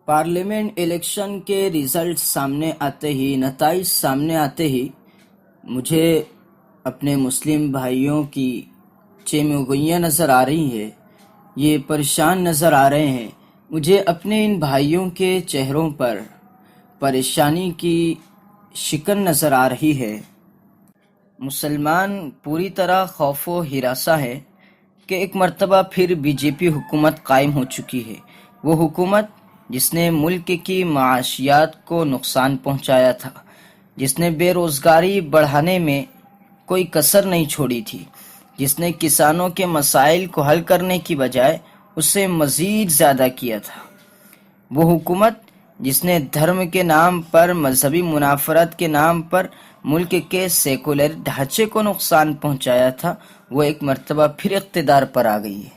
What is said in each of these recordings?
Parliament election کے result سامنے آتے ہی، نتائج سامنے آتے ہی مجھے اپنے مسلم بھائیوں کی چیمگوئیاں نظر آ رہی ہیں، یہ پریشان نظر آ رہے ہیں۔ مجھے اپنے ان بھائیوں کے چہروں پر پریشانی کی شکن نظر آ رہی ہے۔ مسلمان پوری طرح خوف و ہراساں ہے کہ ایک مرتبہ پھر بی جے پی حکومت قائم ہو چکی ہے، وہ حکومت جس نے ملک کی معاشیات کو نقصان پہنچایا تھا، جس نے بے روزگاری بڑھانے میں کوئی کسر نہیں چھوڑی تھی، جس نے کسانوں کے مسائل کو حل کرنے کی بجائے اسے مزید زیادہ کیا تھا، وہ حکومت جس نے دھرم کے نام پر، مذہبی منافرت کے نام پر ملک کے سیکولر ڈھانچے کو نقصان پہنچایا تھا، وہ ایک مرتبہ پھر اقتدار پر آ گئی ہے۔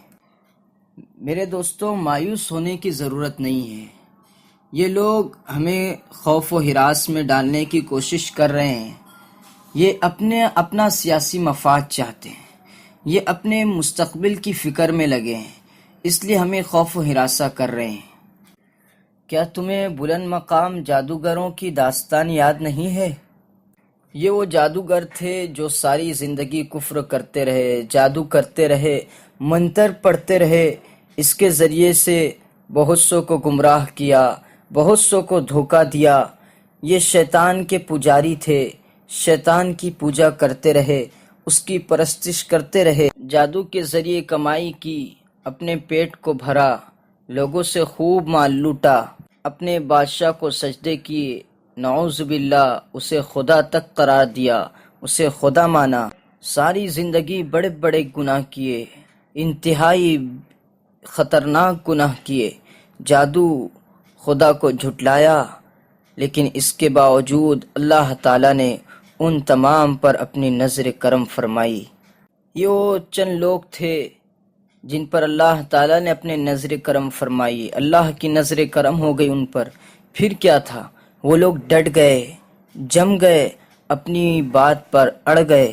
میرے دوستوں، مایوس ہونے کی ضرورت نہیں ہے۔ یہ لوگ ہمیں خوف و ہراس میں ڈالنے کی کوشش کر رہے ہیں، یہ اپنا سیاسی مفاد چاہتے ہیں، یہ اپنے مستقبل کی فکر میں لگے ہیں، اس لیے ہمیں خوف و ہراساں کر رہے ہیں۔ کیا تمہیں بلند مقام جادوگروں کی داستان یاد نہیں ہے؟ یہ وہ جادوگر تھے جو ساری زندگی کفر کرتے رہے، جادو کرتے رہے، منتر پڑھتے رہے، اس کے ذریعے سے بہت سو کو گمراہ کیا، بہت سو کو دھوکہ دیا۔ یہ شیطان کے پجاری تھے، شیطان کی پوجا کرتے رہے، اس کی پرستش کرتے رہے، جادو کے ذریعے کمائی کی، اپنے پیٹ کو بھرا، لوگوں سے خوب مال لوٹا، اپنے بادشاہ کو سجدے کیے، نعوذ باللہ اسے خدا تک قرار دیا، اسے خدا مانا، ساری زندگی بڑے بڑے گناہ کیے، انتہائی خطرناک گناہ کیے، جادو خدا کو جھٹلایا، لیکن اس کے باوجود اللہ تعالیٰ نے ان تمام پر اپنی نظر کرم فرمائی۔ یہ وہ چند لوگ تھے جن پر اللہ تعالیٰ نے اپنے نظر کرم فرمائی، اللہ کی نظر کرم ہو گئی ان پر۔ پھر کیا تھا؟ وہ لوگ ڈٹ گئے، جم گئے، اپنی بات پر اڑ گئے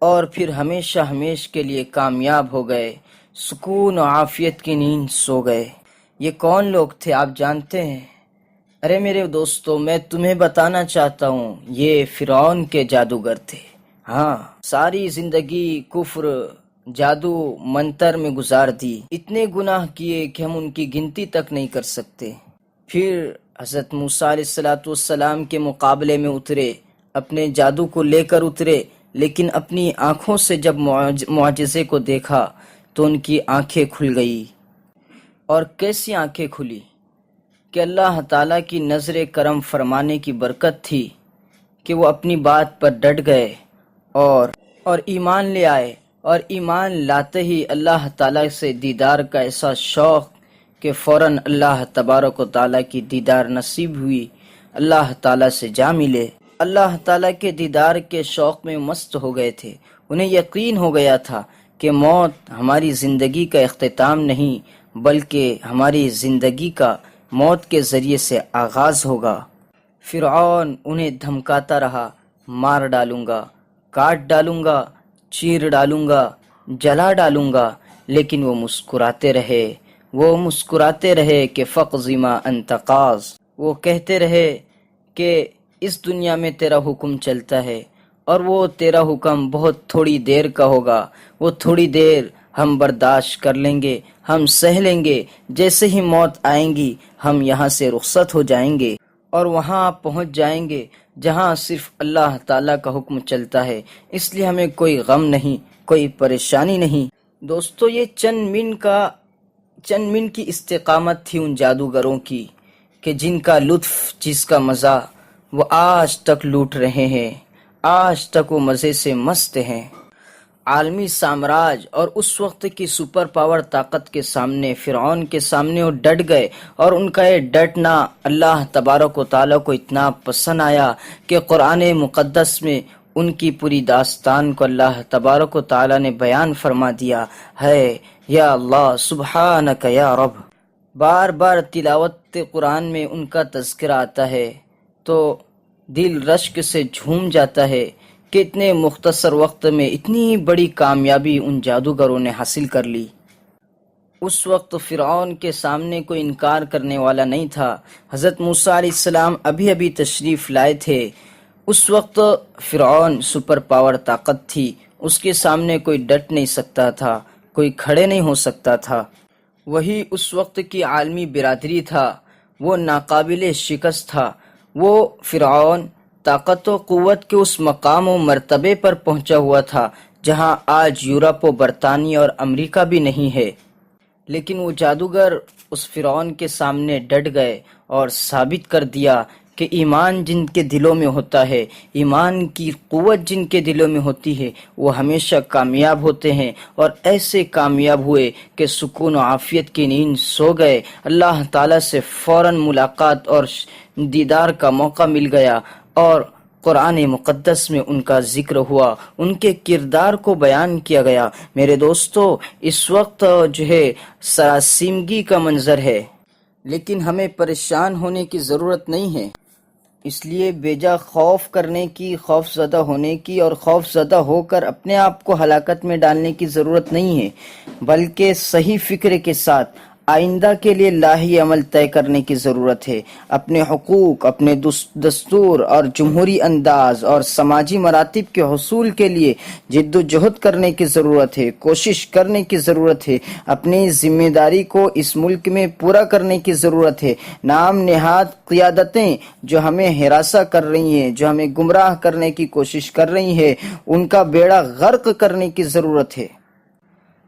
اور پھر ہمیشہ ہمیش کے لیے کامیاب ہو گئے، سکون و عافیت کی نیند سو گئے۔ یہ کون لوگ تھے آپ جانتے ہیں؟ ارے میرے دوستو، میں تمہیں بتانا چاہتا ہوں، یہ فرعون کے جادوگر تھے۔ ہاں، ساری زندگی کفر، جادو، منتر میں گزار دی، اتنے گناہ کیے کہ ہم ان کی گنتی تک نہیں کر سکتے۔ پھر حضرت موسیٰ علیہ السلام کے مقابلے میں اترے، اپنے جادو کو لے کر اترے، لیکن اپنی آنکھوں سے جب معجزے کو دیکھا تو ان کی آنکھیں کھل گئی۔ اور کیسی آنکھیں کھلی؟ کہ اللہ تعالیٰ کی نظر کرم فرمانے کی برکت تھی کہ وہ اپنی بات پر ڈٹ گئے اور ایمان لے آئے، اور ایمان لاتے ہی اللہ تعالیٰ سے دیدار کا ایسا شوق کہ فوراً اللہ تبارک و تعالیٰ کی دیدار نصیب ہوئی، اللہ تعالیٰ سے جا ملے، اللہ تعالیٰ کے دیدار کے شوق میں مست ہو گئے تھے۔ انہیں یقین ہو گیا تھا کہ موت ہماری زندگی کا اختتام نہیں، بلکہ ہماری زندگی کا موت کے ذریعے سے آغاز ہوگا۔ فرعون انہیں دھمکاتا رہا، مار ڈالوں گا، کاٹ ڈالوں گا، چیر ڈالوں گا، جلا ڈالوں گا، لیکن وہ مسکراتے رہے کہ فَاقْضِ مَا أَنْتَ قَاضٍ، وہ کہتے رہے کہ اس دنیا میں تیرا حکم چلتا ہے، اور وہ تیرا حکم بہت تھوڑی دیر کا ہوگا، وہ تھوڑی دیر ہم برداشت کر لیں گے، ہم سہ لیں گے، جیسے ہی موت آئیں گی ہم یہاں سے رخصت ہو جائیں گے اور وہاں پہنچ جائیں گے جہاں صرف اللہ تعالیٰ کا حکم چلتا ہے، اس لیے ہمیں کوئی غم نہیں، کوئی پریشانی نہیں۔ دوستو، یہ چند من کی استقامت تھی ان جادوگروں کی کہ جن کا لطف، جس کا مزہ وہ آج تک لوٹ رہے ہیں، آج تک وہ مزے سے مست ہیں۔ عالمی سامراج اور اس وقت کی سپر پاور طاقت کے سامنے، فرعون کے سامنے وہ ڈٹ گئے، اور ان کا یہ ڈٹنا اللہ تبارک و تعالیٰ کو اتنا پسند آیا کہ قرآن مقدس میں ان کی پوری داستان کو اللہ تبارک و تعالیٰ نے بیان فرما دیا ہے۔ یا اللہ، سبحانک یا رب، بار بار تلاوت قرآن میں ان کا تذکرہ آتا ہے تو دل رشک سے جھوم جاتا ہے کہ اتنے مختصر وقت میں اتنی بڑی کامیابی ان جادوگروں نے حاصل کر لی۔ اس وقت فرعون کے سامنے کوئی انکار کرنے والا نہیں تھا۔ حضرت موسیٰ علیہ السلام ابھی ابھی تشریف لائے تھے۔ اس وقت فرعون سپر پاور طاقت تھی، اس کے سامنے کوئی ڈٹ نہیں سکتا تھا، کوئی کھڑے نہیں ہو سکتا تھا۔ وہی اس وقت کی عالمی برادری تھا، وہ ناقابل شکست تھا۔ وہ فرعون طاقت و قوت کے اس مقام و مرتبے پر پہنچا ہوا تھا جہاں آج یورپ و برطانیہ اور امریکہ بھی نہیں ہے، لیکن وہ جادوگر اس فرعون کے سامنے ڈٹ گئے اور ثابت کر دیا کہ ایمان جن کے دلوں میں ہوتا ہے، ایمان کی قوت جن کے دلوں میں ہوتی ہے، وہ ہمیشہ کامیاب ہوتے ہیں، اور ایسے کامیاب ہوئے کہ سکون و عافیت کی نیند سو گئے۔ اللہ تعالیٰ سے فوراً ملاقات اور دیدار کا موقع مل گیا، اور قرآن مقدس میں ان کا ذکر ہوا، ان کے کردار کو بیان کیا گیا۔ میرے دوستو، اس وقت جو ہے سراسیمگی کا منظر ہے، لیکن ہمیں پریشان ہونے کی ضرورت نہیں ہے۔ اس لیے بیجا خوف کرنے کی، خوف زدہ ہونے کی اور خوف زدہ ہو کر اپنے آپ کو ہلاکت میں ڈالنے کی ضرورت نہیں ہے، بلکہ صحیح فکر کے ساتھ آئندہ کے لیے لاہی عمل طے کرنے کی ضرورت ہے۔ اپنے حقوق، اپنے دستور اور جمہوری انداز اور سماجی مراتب کے حصول کے لیے جد و جہد کرنے کی ضرورت ہے، کوشش کرنے کی ضرورت ہے۔ اپنی ذمہ داری کو اس ملک میں پورا کرنے کی ضرورت ہے۔ نام نہاد قیادتیں جو ہمیں ہراساں کر رہی ہیں، جو ہمیں گمراہ کرنے کی کوشش کر رہی ہیں، ان کا بیڑا غرق کرنے کی ضرورت ہے۔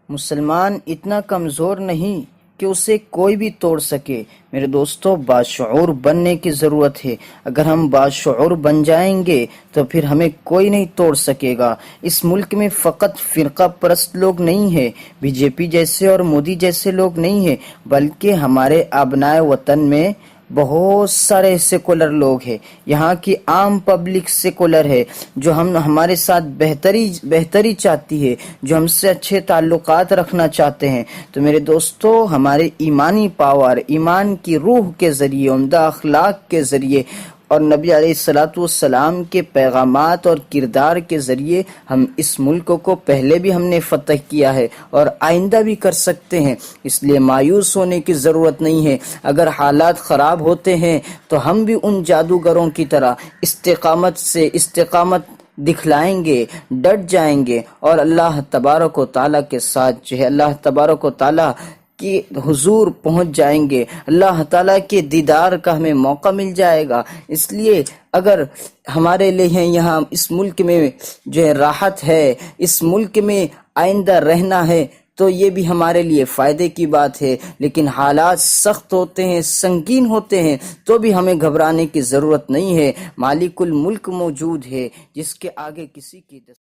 مسلمان اتنا کمزور نہیں کہ اسے کوئی بھی توڑ سکے۔ میرے دوستو، باشعور بننے کی ضرورت ہے۔ اگر ہم باشعور بن جائیں گے تو پھر ہمیں کوئی نہیں توڑ سکے گا۔ اس ملک میں فقط فرقہ پرست لوگ نہیں ہیں، بی جے پی جیسے اور مودی جیسے لوگ نہیں ہیں، بلکہ ہمارے ابنائے وطن میں بہت سارے سیکولر لوگ ہیں۔ یہاں کی عام پبلک سیکولر ہے، جو ہمارے ساتھ بہتری چاہتی ہے، جو ہم سے اچھے تعلقات رکھنا چاہتے ہیں۔ تو میرے دوستو، ہمارے ایمانی پاور، ایمان کی روح کے ذریعے، عمدہ اخلاق کے ذریعے اور نبی علیہ السلام کے پیغامات اور کردار کے ذریعے ہم اس ملک کو پہلے بھی ہم نے فتح کیا ہے اور آئندہ بھی کر سکتے ہیں۔ اس لیے مایوس ہونے کی ضرورت نہیں ہے۔ اگر حالات خراب ہوتے ہیں تو ہم بھی ان جادوگروں کی طرح استقامت دکھلائیں گے، ڈٹ جائیں گے، اور اللہ تبارک و تعالیٰ کے ساتھ جو ہے اللہ تبارک و تعالیٰ کی حضور پہنچ جائیں گے۔ اللہ تعالیٰ کے دیدار کا ہمیں موقع مل جائے گا۔ اس لیے اگر ہمارے لیے یہاں اس ملک میں جو ہے راحت ہے، اس ملک میں آئندہ رہنا ہے، تو یہ بھی ہمارے لیے فائدے کی بات ہے۔ لیکن حالات سخت ہوتے ہیں، سنگین ہوتے ہیں، تو بھی ہمیں گھبرانے کی ضرورت نہیں ہے۔ مالک الملک موجود ہے، جس کے آگے کسی کی